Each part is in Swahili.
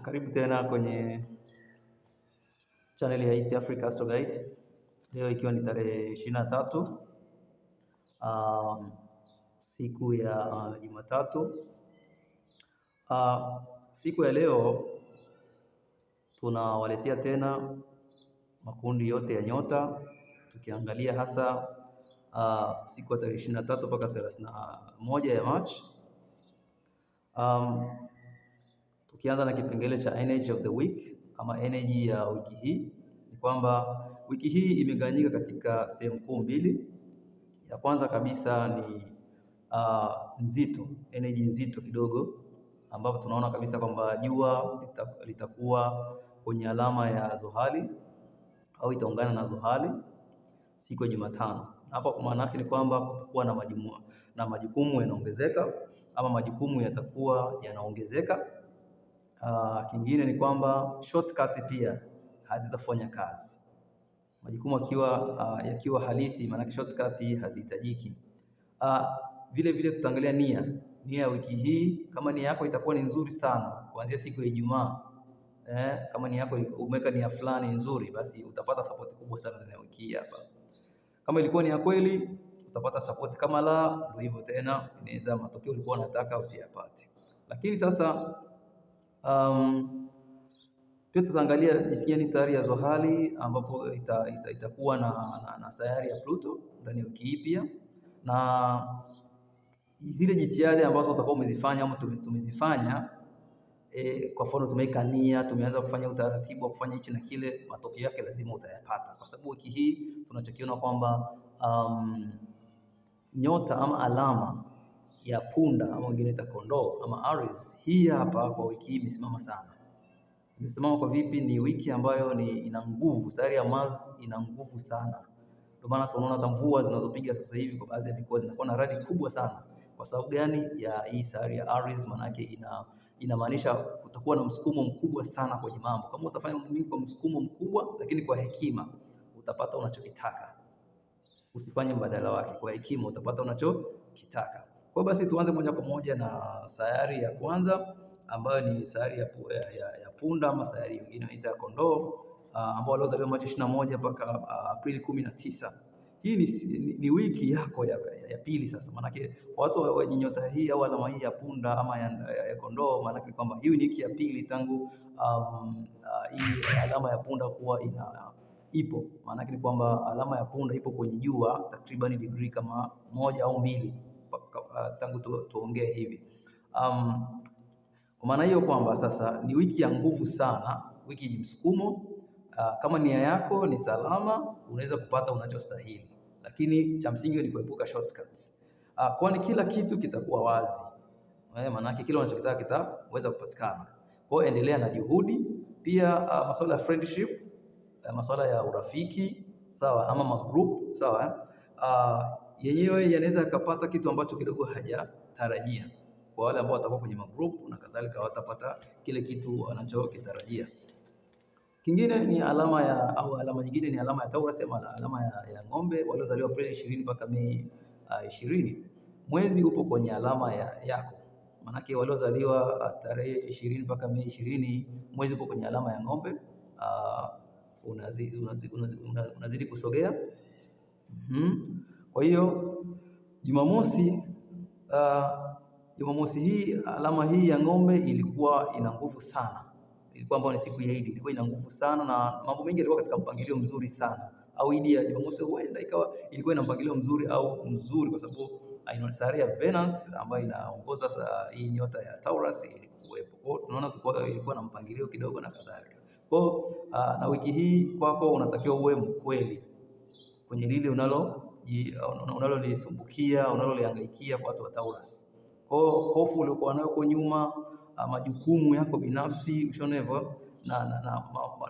Karibu tena kwenye channel ya East Africa Astro Guide. Leo ikiwa ni tarehe 23 siku ya Jumatatu. Siku ya leo tunawaletea tena makundi yote ya nyota, tukiangalia hasa siku ya tarehe 23 mpaka 31 ya March. Tukianza na kipengele cha energy of the week ama energy ya wiki hii, ni kwamba wiki hii imegawanyika katika sehemu kuu mbili. Ya kwanza kabisa ni nzito, energy nzito kidogo, ambapo tunaona kabisa kwamba jua litakuwa kwenye alama ya Zohali au itaungana na Zohali siku ya Jumatano. Hapa kwa maana yake ni kwamba kutakuwa na majukumu yanaongezeka ama majukumu yatakuwa yanaongezeka. Kingine ni kwamba shortcut pia hazitafanya kazi. Majukumu yakiwa halisi, maana shortcut hazihitajiki. Vile vile tutaangalia nia ya wiki hii. Kama nia yako itakuwa ni nzuri sana kuanzia siku ya Ijumaa, kama nia yako umeweka nia fulani nzuri, basi utapata support kubwa sana ndani ya wiki hii hapa. Kama ilikuwa ni ya kweli, utapata support. Kama la, ndio hivyo tena, inaweza matokeo ulikuwa unataka usiyapate. Lakini sasa pia tutaangalia jinsi gani sayari ya Zohali ambapo itakuwa na sayari ya Pluto ndani ya wiki hii pia, na zile jitihada ambazo utakuwa umezifanya ama tumezifanya. Kwa mfano tumeweka nia, tumeanza kufanya utaratibu wa kufanya hichi na kile, matokeo yake lazima utayapata, kwa sababu wiki hii tunachokiona kwamba nyota ama alama ya punda ama wengine ita kondoo ama Aries, hii hapa kwa wiki hii imesimama sana. Imesimama kwa vipi? Ni wiki ambayo ina nguvu, sayari ya Mars ina nguvu sana. Ndio maana tunaona hata mvua zinazopiga sasa hivi kwa baadhi ya mikoa zinakuwa na radi kubwa sana. Kwa sababu gani? Ya hii sayari ya Aries, maana yake inamaanisha kutakuwa na msukumo mkubwa sana kwenye mambo. Kama utafanya mambo kwa msukumo mkubwa, lakini kwa hekima, utapata unachokitaka. Usifanye mbadala wake, kwa hekima utapata unachokitaka. Kwa basi tuanze moja kwa moja na sayari ya kwanza ambayo ni sayari ya punda ama sayari nyingine inaitwa kondoo, ambao waliozaliwa Machi 21 mpaka Aprili 19. Hii ni wiki yako ya pili sasa. Maanake watu wenye nyota hii au alama hii ya punda ama ya kondoo, maanake kwamba hii ni wiki ya pili tangu hii alama ya punda kuwa ipo. Maanake ni kwamba alama ya punda ipo kwenye jua takriban degree kama 1 au 2 tangu tuongee hivi. Kwa maana hiyo kwamba sasa ni wiki ya nguvu sana, wiki yenye msukumo. Kama nia yako ni salama, unaweza kupata unachostahili, lakini cha msingi ni kuepuka shortcuts, kwani kila kitu kitakuwa wazi. Maana yake kile unachokitaka kitaweza kupatikana. Kwa hiyo endelea na juhudi. Pia masuala ya friendship, masuala ya urafiki, sawa, ama magroup, sawa, yenyewe yanaweza kupata kitu ambacho kidogo hajatarajia. Kwa wale ambao watakuwa kwenye magroup na kadhalika, watapata kile kitu wanachokitarajia. Kingine ni alama nyingine ni alama ya Taurus ama alama ya ng'ombe, waliozaliwa Aprili 20 mpaka Mei 20. Mwezi upo kwenye alama yako. Maanake waliozaliwa tarehe 20 mpaka Mei 20, mwezi upo kwenye alama ya ng'ombe. Unazidi kusogea. Kwa hiyo Jumamosi hii alama hii ya ng'ombe ilikuwa ina nguvu sana. Ilikuwa ambayo ni siku ya Idi, ilikuwa ina nguvu sana na mambo mengi yalikuwa katika mpangilio mzuri sana. Au Idi ya Jumamosi huenda ilikuwa ina mpangilio mzuri kwa sababu ina sayari ya Venus ambayo inaongoza hii nyota ya Taurus ilikuwepo. Kwa hiyo tunaona ilikuwa na mpangilio kidogo na kadhalika. Kwa na wiki hii kwako unatakiwa uwe mkweli kwenye lile unalolisumbukia, unalolihangaikia kwa watu wa Taurus. Kwa hofu uliokuwa nayo kwa nyuma, majukumu yako binafsi, ushonevo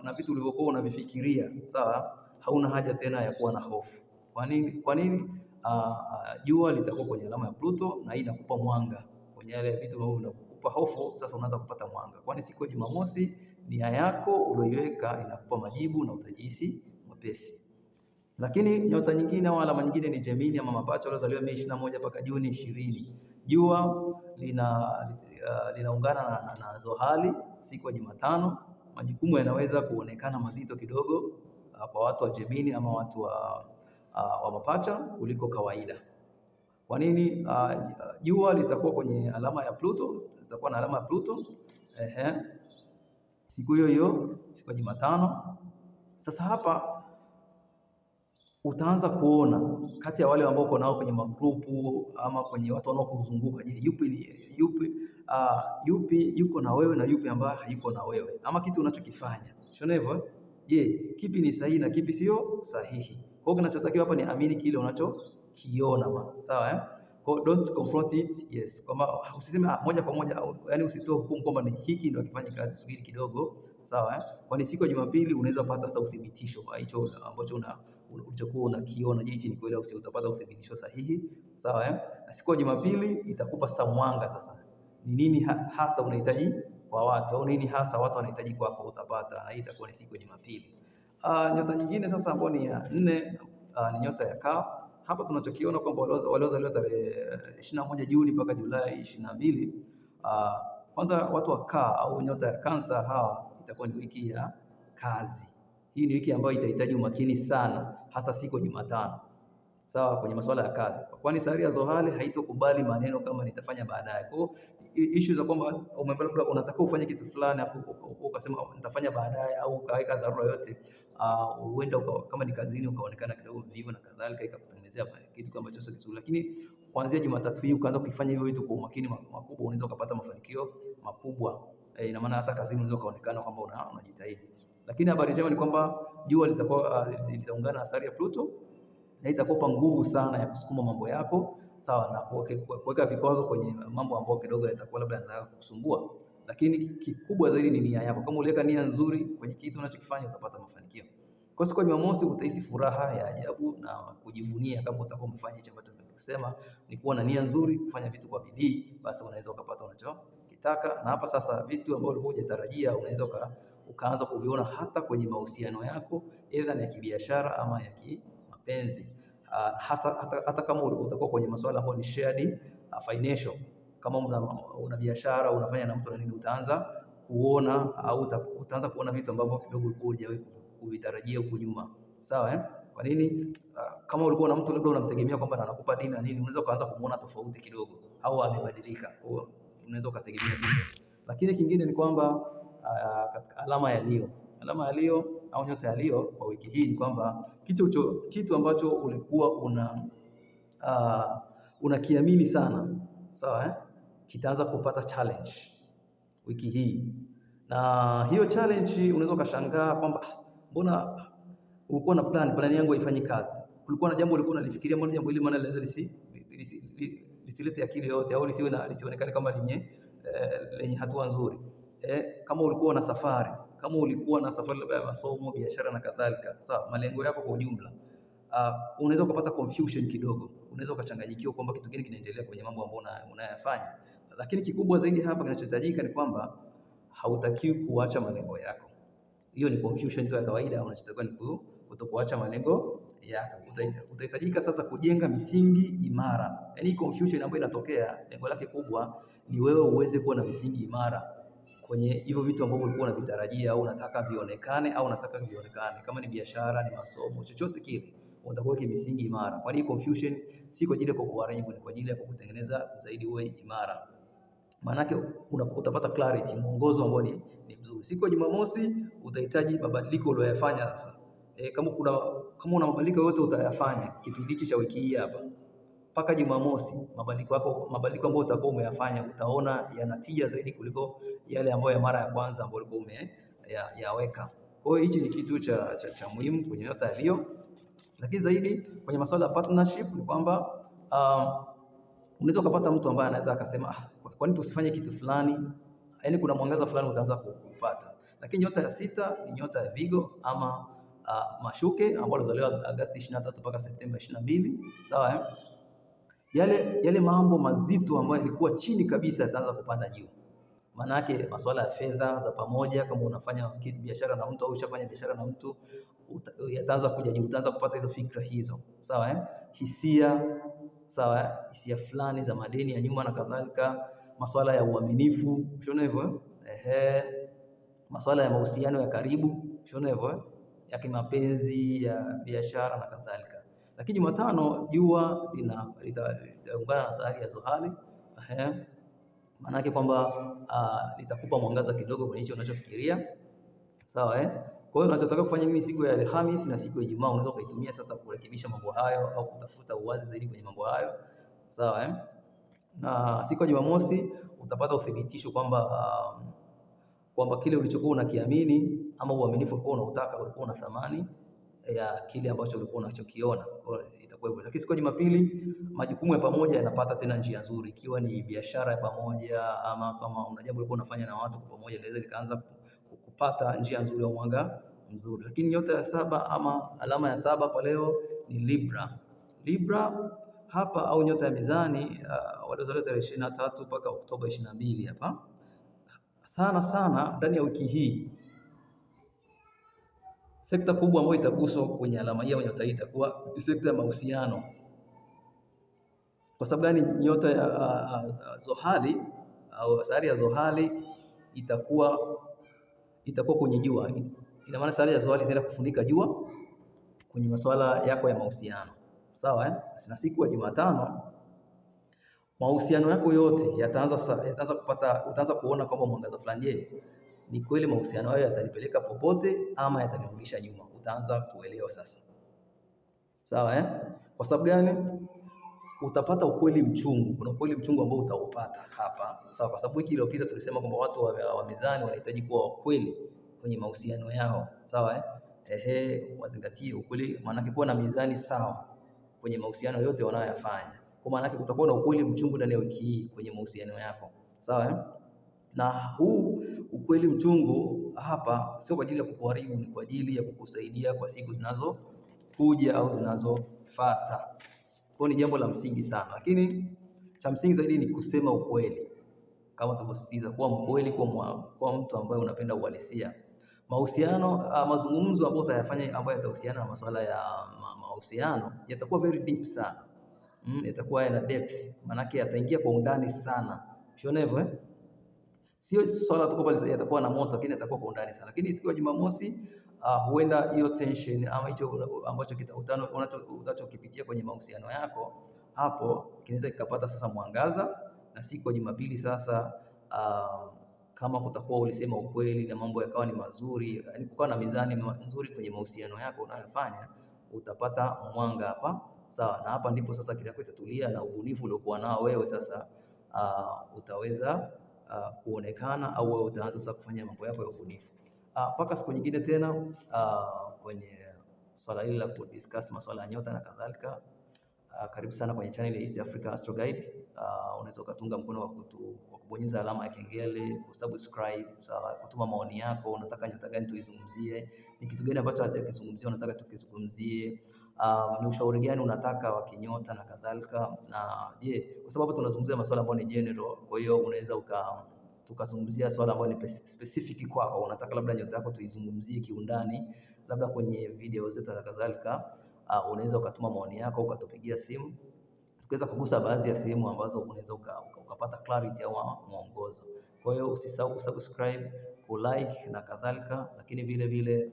na vitu ulivyokuwa unavifikiria, sawa, hauna haja tena ya kuwa na hofu. Kwa nini? Jua litakuwa kwenye alama ya Pluto na hii inakupa mwanga kwenye yale vitu ambavyo vinakupa hofu. Sasa unaanza kupata mwanga, kwani siku ya Jumamosi nia yako uliyoiweka inakupa majibu na utajihisi mwepesi. Lakini nyota nyingine au alama nyingine ni Gemini ama mapacha, waliozaliwa Mei 21 mpaka Juni 20. Jua linaungana na Zohali siku ya Jumatano, majukumu yanaweza kuonekana mazito kidogo kwa watu wa Gemini ama watu wa mapacha kuliko kawaida. Kwa nini? Jua litakuwa kwenye alama ya Pluto, litakuwa na alama ya Pluto siku hiyo, siku ya Jumatano. Sasa hapa utaanza kuona kati ya wale ambao uko nao kwenye magrupu ama kwenye watu wanaokuzunguka, je, yupi yuko na wewe na yupi ambaye hayuko na wewe, ama kitu unachokifanya shona hivyo, je, kipi ni sahihi na kipi sio sahihi. Kwa hiyo kinachotakiwa hapa ni amini kile unachokiona, sawa Kwa don't confront it, yes, kwamba usiseme moja kwa moja, yani usitoe hukumu kwamba ni hiki ndio akifanya kazi, subiri kidogo, sawa Kwani siku ya Jumapili unaweza kupata hata uthibitisho hicho ambacho ulichokuwa unakiona, je, hichi ni kweli au sio, utapata uthibitisho sahihi, sawa Na siku ya Jumapili itakupa sasa mwanga, sasa ni nini hasa unahitaji kwa watu au nini hasa watu wanahitaji kwako, utapata, na hii itakuwa ni siku ya Jumapili. Nyota nyingine sasa ambayo ni ya 4 ni nyota ya Kaa. Hapa tunachokiona kwamba waliozaliwa tarehe 21 Juni mpaka Julai 22, kwanza watu wa Kaa au nyota ya Kansa, hawa itakuwa ni wiki ya kazi. Hii ni wiki ambayo itahitaji umakini sana, hasa siku ya Jumatano, sawa, kwenye masuala ya kazi, kwani sayari ya Zohali haitokubali maneno kama nitafanya baadaye. Kwa issue za kwamba unataka ufanye kitu fulani afu ukasema nitafanya baadaye au ukaweka dharura yote, huenda kama ni kazini ukaonekana kidogo mvivu na kadhalika, ikakutengenezea kitu kama hicho sio kizuri. Lakini kuanzia Jumatatu hii ukaanza kufanya hivyo vitu kwa umakini makubwa, unaweza ukapata mafanikio makubwa. Ina maana hata kazini unaweza ukaonekana kwamba unajitahidi. Lakini habari njema ni kwamba jua litaungana na sayari ya Pluto na itakupa nguvu sana ya kusukuma mambo yako, sawa, na kuweka vikwazo kwenye mambo ambayo kidogo yatakuwa labda yanataka kukusumbua. Lakini kikubwa zaidi ni nia yako. Kama uliweka nia nzuri kwenye kitu unachokifanya, utapata mafanikio. Kwa siku ya Jumamosi utahisi furaha ya ajabu na kujivunia kama utakuwa umefanya hicho ambacho nimesema, ni kuwa na nia nzuri, kufanya vitu kwa bidii, basi unaweza ukapata unachokitaka. Na hapa sasa vitu ambavyo ulikuwa hujatarajia unaweza ukaanza kuviona hata kwenye mahusiano yako, aidha ni ya kibiashara ama ya kimapenzi. Hata kama utakuwa kwenye masuala ambayo ni shared financial, kama una biashara unafanya na mtu na nini, utaanza kuona au utaanza kuona vitu ambavyo kidogo ulikuwa hujawahi kuvitarajia huko nyuma, sawa Kwa nini? Kama ulikuwa na mtu labda unamtegemea kwamba anakupa dini na nini, unaweza kuanza kumuona tofauti kidogo au amebadilika, kwa hiyo unaweza ukategemea hivyo. Lakini kingine ni kwamba katika alama ya Leo au nyota ya Leo kwa wiki hii ni kwamba kitu ambacho ulikuwa unakiamini sana, sawa kitaanza kupata challenge wiki hii. Na hiyo challenge unaweza ukashangaa kwamba mbona ulikuwa na plan yangu haifanyi kazi. Kulikuwa na jambo ulikuwa unalifikiria, mbona jambo hili maana linaweza lisilete akili yote au lisionekane kama lenye hatua nzuri. Kama ulikuwa na safari labda ya masomo, biashara na kadhalika, sawa, malengo yako kwa ujumla, unaweza kupata confusion kidogo, unaweza ukachanganyikiwa kwamba kitu gani kinaendelea kwenye mambo ambayo unayafanya. Lakini kikubwa zaidi hapa kinachohitajika ni kwamba hautakiwi kuacha malengo yako. Hiyo ni confusion tu ya kawaida, unachotakiwa ni kutokuacha malengo yako. Utahitajika sasa kujenga misingi imara. Yaani confusion ambayo inatokea, lengo lake kubwa ni wewe uweze kuwa na misingi imara kwenye hivyo vitu ambavyo ulikuwa unavitarajia au unataka vionekane kama ni biashara, ni masomo, chochote kile, utakuwa misingi imara. Kwa nini confusion si kwa ajili ya kukuharibu, ni kwa ajili ya kukutengeneza zaidi uwe imara. Maana yake utapata clarity, mwongozo ambao ni mzuri. Siku ya Jumamosi utahitaji mabadiliko uliyofanya sasa. Kama una mabadiliko yote utayafanya kipindi cha wiki hii hapa mpaka Jumamosi, mabadiliko ambayo utakuwa umeyafanya utaona yanatija zaidi kuliko yale ambayo ya mara ya kwanza ambayo ulikuwa umeyaweka. Kwa hiyo hichi ni kitu cha muhimu kwenye nyota ya Leo. Lakini zaidi kwenye masuala ya partnership ni kwamba unaweza kupata mtu ambaye anaweza akasema kwa nini tusifanye kitu fulani, yaani kuna mwangaza fulani utaanza kupata. Lakini nyota ya 6 ni nyota ya Vigo ama Mashuke ambao walizaliwa Agosti 23 mpaka Septemba 22, sawa Yale mambo mazito ambayo yalikuwa chini kabisa yataanza kupanda juu. Maana yake masuala ya fedha za pamoja, kama unafanya biashara na mtu au ushafanya biashara na mtu, yataanza kuja juu, utaanza kupata hizo fikra hizo, sawa hisia fulani za madeni ya nyuma na kadhalika, masuala ya uaminifu, unaona hivyo masuala ya mahusiano ya karibu, unaona hivyo ya kimapenzi, ya biashara na kadhalika. Lakini Jumatano jua litaungana na sayari ya Zohali, maana yake kwamba litakupa mwangaza kidogo kwenye hicho unachofikiria, sawa Kwa hiyo unachotaka kufanya mimi siku ya Alhamisi na siku ya Ijumaa unaweza kuitumia sasa kurekebisha mambo hayo au kutafuta uwazi zaidi kwenye mambo hayo, sawa Na siku ya Jumamosi utapata uthibitisho kwamba kile ulichokuwa unakiamini ama uaminifu ulikuwa unautaka ulikuwa una thamani ya kile ambacho ulikuwa unachokiona, itakuwa hivyo. Lakini siku ya Jumapili majukumu ya pamoja yanapata tena njia nzuri, ikiwa ni biashara ya pamoja ama kama una jambo ulikuwa unafanya na watu kwa pamoja, inaweza likaanza kupata njia nzuri ya mwanga mzuri. Lakini nyota ya saba ama alama ya saba kwa leo ni Libra. Libra hapa au nyota ya mizani waliozaliwa tarehe 23 mpaka Oktoba 22 hapa, sana ndani ya wiki hii sekta kubwa ambayo itaguswa kwenye alama hii au nyota hii itakuwa sekta ya mahusiano. Kwa sababu gani? Nyota ya Zohali au sayari ya Zohali itakuwa kwenye jua. Ina maana sayari ya Zohali itaenda kufunika jua kwenye masuala yako ya mahusiano, sawa Na siku ya Jumatano mahusiano yako yote utaanza kuona kwamba mwangaza fulani. Je, ni kweli mahusiano hayo yatanipeleka popote ama yatanirudisha nyuma? Utaanza kuelewa sasa, sawa Kwa sababu gani? Utapata ukweli mchungu. Kuna ukweli mchungu ambao utaupata hapa, sawa Kwa sababu wiki iliyopita tulisema kwamba watu wa mizani wanahitaji kuwa wakweli kwenye mahusiano yao, sawa wazingatie ukweli, maana kuwa na mizani sawa kwenye mahusiano yote wanayoyafanya. Kwa maana kutakuwa na ukweli mchungu ndani ya wiki hii kwenye mahusiano yako, sawa Na huu ukweli mchungu hapa sio kwa ajili ya kukuharibu, ni kwa ajili ya kukusaidia kwa siku zinazokuja au zinazofuata. Kwa ni jambo la msingi sana, lakini cha msingi zaidi ni kusema ukweli, kama tulivyosisitiza, kuwa mkweli, kwa mtu ambaye unapenda uhalisia. Mahusiano, mazungumzo ambayo utayafanya ambayo yatahusiana na masuala ya mahusiano yatakuwa very deep sana, yatakuwa yana depth, manake yataingia kwa undani sana, unaona hivyo Sio swala tu kwamba yatakuwa na moto, lakini yatakuwa kwa undani sana. Lakini siku ya Jumamosi huenda hiyo tension ama hicho ambacho utachokipitia kwenye mahusiano yako hapo kinaweza kikapata sasa mwangaza, na siku ya Jumapili sasa kama kutakuwa ulisema ukweli na mambo yakawa ni mazuri, yani kukawa na mizani nzuri kwenye mahusiano yako unayofanya, utapata mwanga hapa, sawa Na hapa ndipo sasa kile kitatulia na ubunifu uliokuwa nao wewe sasa utaweza kuonekana au wewe utaanza sasa kufanya mambo yako ya ubunifu. Mpaka siku nyingine tena kwenye swala hili la kudiscuss masuala ya nyota na kadhalika. Karibu sana kwenye channel ya East Africa Astro Guide. Unaweza ukatunga mkono wa kubonyeza alama ya kengele, kusubscribe, sawa, kutuma maoni yako, unataka nyota gani tuizungumzie, ni kitu gani ambacho hatakizungumzia unataka tukizungumzie, ni ushauri gani unataka wa kinyota na kadhalika. Na kwa sababu tunazungumzia masuala ambayo ni general, kwa hiyo unaweza tukazungumzia swala ambalo ni specific kwako, unataka labda nyota yako tuizungumzie kiundani, labda kwenye video zetu na kadhalika. Unaweza ukatuma maoni yako, ukatupigia simu, tukaweza kugusa baadhi ya sehemu ambazo unaweza ukapata clarity au mwongozo. Kwa hiyo usisahau kusubscribe, kulike na kadhalika, lakini vile vile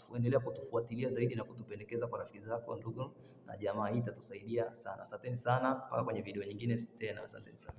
kuendelea kutufuatilia zaidi na kutupendekeza kwa rafiki zako, ndugu na jamaa. Hii itatusaidia sana. Asanteni sana, mpaka kwenye video nyingine tena. Asanteni sana.